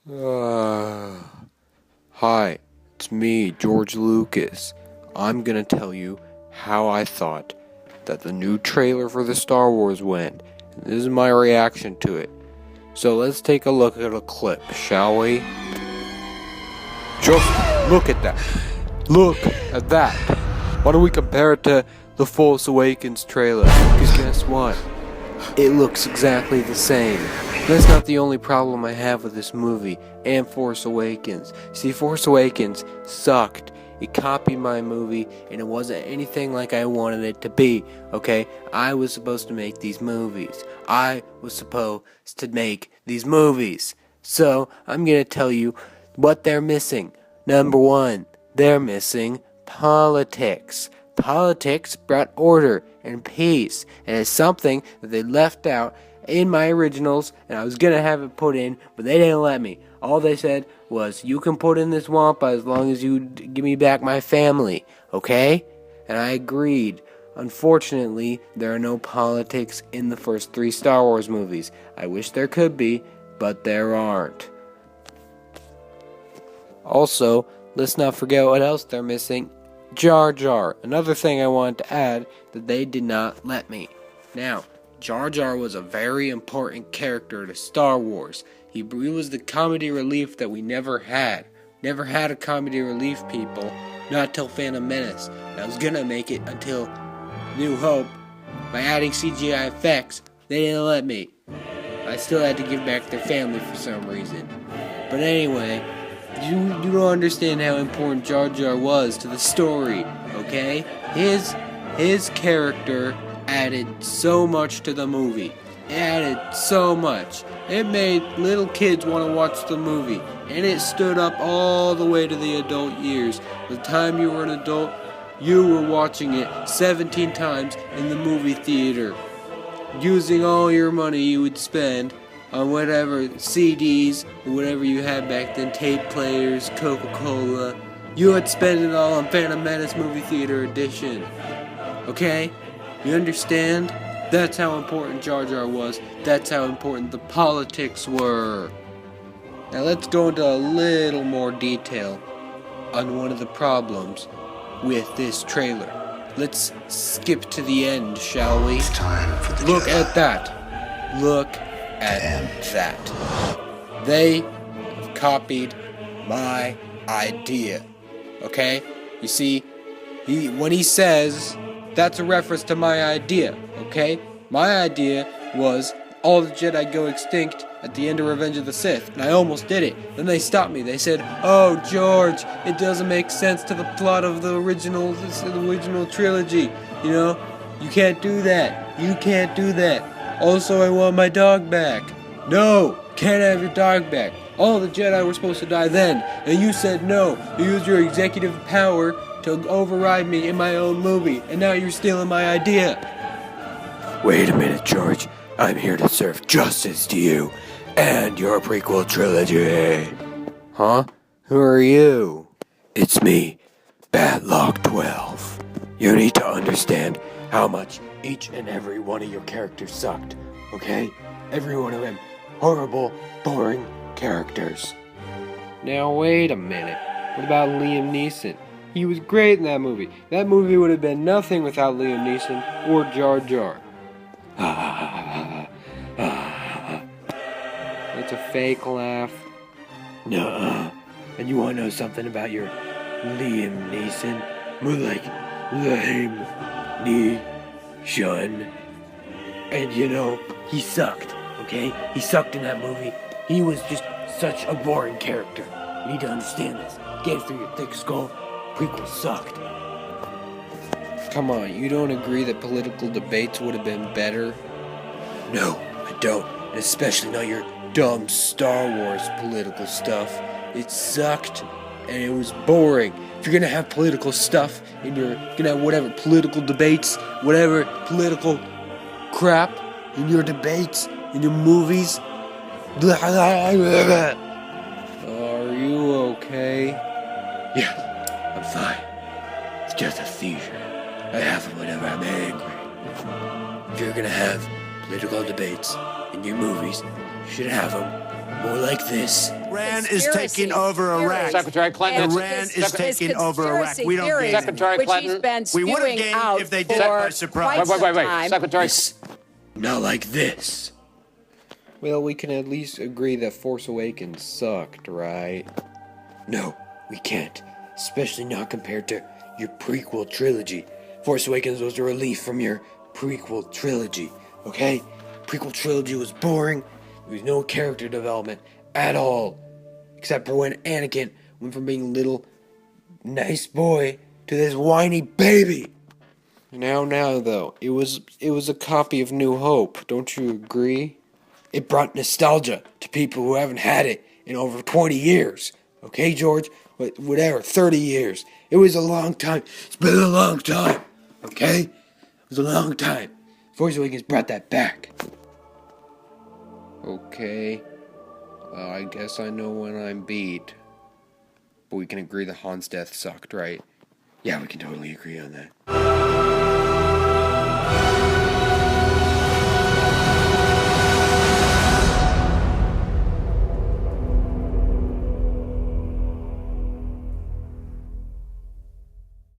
Hi, it's me, George Lucas. I'm gonna tell you how I thought that the new trailer for the Star Wars went. This is my reaction to it. So let's take a look at a clip, shall we? Just look at that. Look at that. Why don't we compare it to the Force Awakens trailer? Because guess what? It looks exactly the same. That's not the only problem I have with this movie and Force Awakens. See, Force Awakens sucked. It copied my movie and it wasn't anything like I wanted it to be, okay? I was supposed to make these movies. So, I'm gonna tell you what they're missing. Number one, they're missing politics. Politics brought order and peace, and it's something that they left out in my originals, and I was gonna have it put in, but they didn't let me. All they said was, you can put in this Wampa as long as you give me back my family, okay? And I agreed. Unfortunately, there are no politics in the first 3 Star Wars movies. I wish there could be, but there aren't. Also, let's not forget what else they're missing. Jar Jar. Another thing I wanted to add that they did not let me. Now, Jar Jar was a very important character to Star Wars. He was the comedy relief that we never had. Never had a comedy relief, people. Not till Phantom Menace. And I was gonna make it until New Hope. By adding CGI effects, they didn't let me. I still had to give back their family for some reason. But anyway, you don't understand how important Jar Jar was to the story, okay? His character added so much to the movie. It added so much. It made little kids want to watch the movie. And it stood up all the way to the adult years. By the time you were an adult, you were watching it 17 times in the movie theater. Using all your money you would spend on whatever CDs or whatever you had back then, tape players, Coca-Cola. You would spend it all on Phantom Menace Movie Theater Edition. Okay? You understand? That's how important Jar Jar was. That's how important the politics were. Now let's go into a little more detail on one of the problems with this trailer. Let's skip to the end, shall we? It's time for the Look Jedi. at that. Look at that. They copied my idea. Okay? You see, when he says, that's a reference to my idea, okay? My idea was all the Jedi go extinct at the end of Revenge of the Sith, and I almost did it. Then they stopped me. They said, "Oh, George, it doesn't make sense to the plot of the original trilogy. You know, you can't do that. You can't do that. Also, I want my dog back." No, can't have your dog back. All the Jedi were supposed to die then, and you said no. You used your executive power to override me in my own movie, and now you're stealing my idea. Wait a minute, George. I'm here to serve justice to you and your prequel trilogy. Huh? Who are you? It's me, Batlock 12. You need to understand how much each and every one of your characters sucked, okay? Every one of them horrible, boring characters. Now wait a minute. What about Liam Neeson? He was great in that movie. That movie would have been nothing without Liam Neeson or Jar Jar. It's a fake laugh. Nuh-uh. And you want to know something about your Liam Neeson? More like Liam Neeson. And you know, he sucked, okay? He sucked in that movie. He was just such a boring character. You need to understand this. Get it through your thick skull. Prequel sucked. Come on, you don't agree that political debates would have been better? No, I don't. And especially not your dumb Star Wars political stuff. It sucked, and it was boring. If you're gonna have political stuff, and you're gonna have whatever political debates, whatever political crap in your debates, in your movies. Are you okay? Yeah, I'm fine. It's just a seizure. I have it whenever I'm angry. If you're gonna have political debates in your movies, you should have them More like this. Iran is taking over Iraq. Secretary Clinton. Iran is taking over Iraq. We don't gain Secretary anything. Clinton. We would have gained if they did it by surprise. Wait. Secretary. Not like this. Well, we can at least agree that Force Awakens sucked, right? No, we can't. Especially not compared to your prequel trilogy. Force Awakens was a relief from your prequel trilogy, okay? Prequel trilogy was boring. There was no character development at all. Except for when Anakin went from being a little nice boy to this whiny baby. Now, though, it was a copy of New Hope, don't you agree? It brought nostalgia to people who haven't had it in over 20 years. Okay, George? Whatever, 30 years. It was a long time. It's been a long time. Okay? It was a long time. Force Awakens brought that back. Okay. I guess I know when I'm beat. But we can agree that Han's death sucked, right? Yeah, we can totally agree on that.